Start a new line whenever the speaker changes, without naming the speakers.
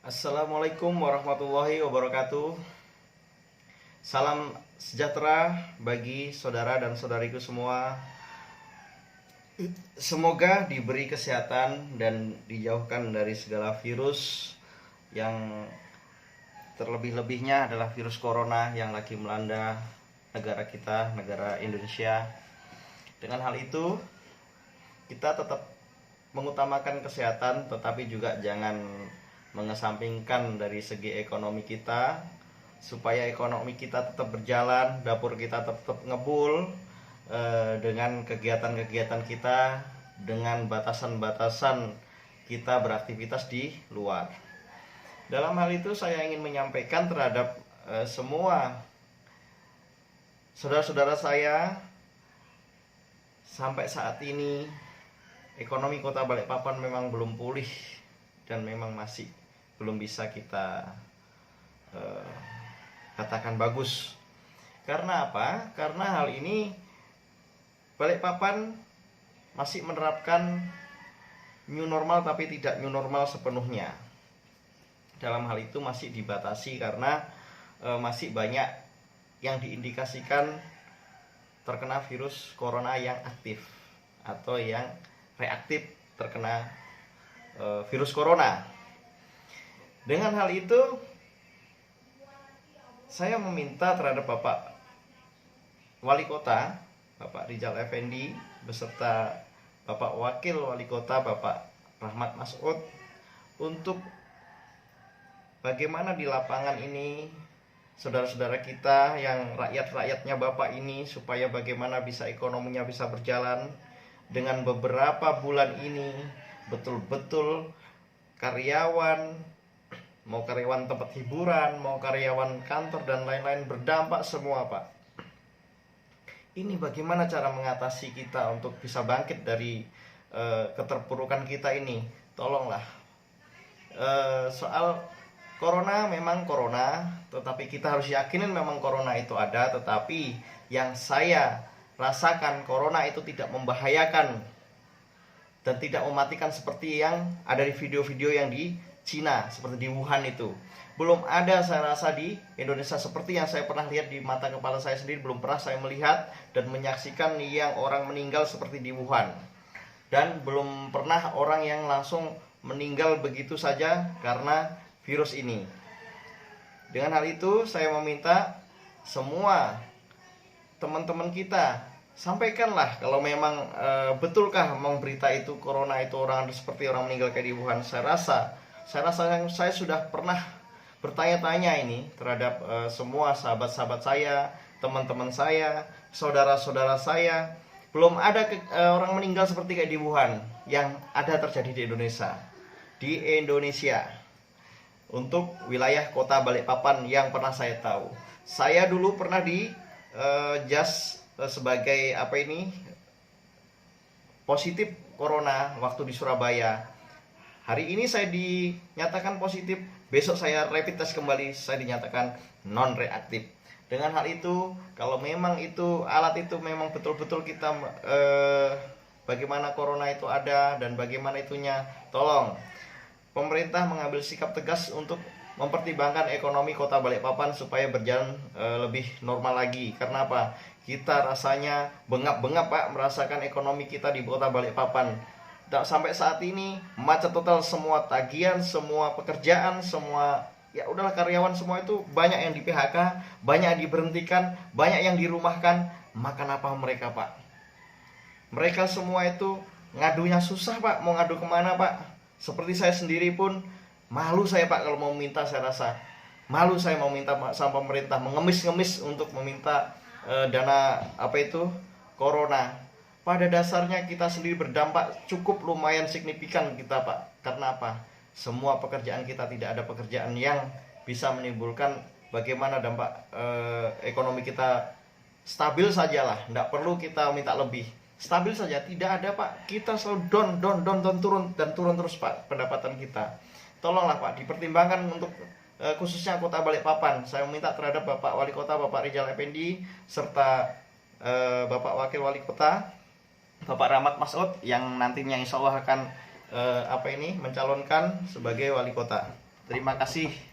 Assalamualaikum warahmatullahi wabarakatuh. Salam sejahtera bagi saudara dan saudariku semua. Semoga diberi kesehatan dan dijauhkan dari segala virus, yang terlebih-lebihnya adalah virus corona yang lagi melanda negara kita, negara Indonesia. Dengan hal itu, kita tetap mengutamakan kesehatan, tetapi juga jangan mengesampingkan dari segi ekonomi kita, supaya ekonomi kita tetap berjalan, dapur kita tetap ngebul dengan kegiatan-kegiatan kita, dengan batasan-batasan kita beraktivitas di luar. Dalam hal itu saya ingin menyampaikan terhadap semua saudara-saudara saya, sampai saat ini ekonomi Kota Balikpapan memang belum pulih dan memang masih belum bisa kita katakan bagus. Karena apa? Karena hal ini Balikpapan masih menerapkan new normal, tapi tidak new normal sepenuhnya. Dalam hal itu masih dibatasi karena masih banyak yang diindikasikan terkena virus corona yang aktif atau yang reaktif terkena virus corona. Dengan hal itu, saya meminta terhadap Bapak Wali Kota, Bapak Rizal Effendi, beserta Bapak Wakil Wali Kota, Bapak Rahmat Masud, untuk bagaimana di lapangan ini saudara-saudara kita yang rakyat-rakyatnya Bapak ini, supaya bagaimana bisa ekonominya bisa berjalan. Dengan beberapa bulan ini betul-betul karyawan, mau karyawan tempat hiburan, mau karyawan kantor dan lain-lain, berdampak semua, Pak. Ini bagaimana cara mengatasi kita untuk bisa bangkit dari keterpurukan kita ini? Tolonglah. Soal corona, memang corona, tetapi kita harus yakinin memang corona itu ada. Tetapi yang saya rasakan, corona itu tidak membahayakan dan tidak mematikan seperti yang ada di video-video yang di Cina, seperti di Wuhan itu. Belum ada saya rasa di Indonesia seperti yang saya pernah lihat di mata kepala saya sendiri. Belum pernah saya melihat dan menyaksikan yang orang meninggal seperti di Wuhan. Dan belum pernah orang yang langsung meninggal begitu saja karena virus ini. Dengan hal itu saya meminta semua teman-teman kita, sampaikanlah kalau memang betulkah memang berita itu corona itu orang seperti orang meninggal kayak di Wuhan. Saya sudah pernah bertanya-tanya ini terhadap semua sahabat-sahabat saya, teman-teman saya, saudara-saudara saya. Belum ada orang meninggal seperti kayak di Wuhan yang ada terjadi di Indonesia. Di Indonesia, untuk wilayah Kota Balikpapan yang pernah saya tahu. Saya dulu pernah di sebagai positif corona waktu di Surabaya. Hari ini saya dinyatakan positif, besok saya rapid test kembali, saya dinyatakan non reaktif. Dengan hal itu, kalau memang itu alat itu memang betul-betul kita bagaimana corona itu ada dan bagaimana itunya, tolong pemerintah mengambil sikap tegas untuk mempertimbangkan ekonomi Kota Balikpapan supaya berjalan lebih normal lagi. Karena apa? Kita rasanya bengap-bengap, Pak, merasakan ekonomi kita di Kota Balikpapan. Sampai saat ini macet total, semua tagihan, semua pekerjaan, semua ya udahlah, karyawan semua itu banyak yang di PHK, banyak yang diberhentikan, banyak yang dirumahkan. Makan apa mereka, Pak? Mereka semua itu ngadunya susah, Pak. Mau ngadu kemana, Pak? Seperti saya sendiri pun malu saya, Pak, kalau mau minta. Saya rasa malu saya mau minta sama pemerintah, mengemis-ngemis untuk meminta dana corona. Pada dasarnya kita sendiri berdampak cukup lumayan signifikan kita, Pak. Karena apa? Semua pekerjaan kita, tidak ada pekerjaan yang bisa menimbulkan bagaimana dampak ekonomi kita stabil sajalah. Tidak perlu kita minta lebih. Stabil saja, tidak ada, Pak. Kita selalu turun dan turun terus, Pak, pendapatan kita. Tolonglah, Pak, dipertimbangkan untuk khususnya Kota Balikpapan. Saya meminta terhadap Bapak Wali Kota, Bapak Rizal Effendi, serta Bapak Wakil Wali Kota, Bapak Rahmat Masud, yang nantinya insya Allah akan mencalonkan sebagai Wali Kota. Terima kasih.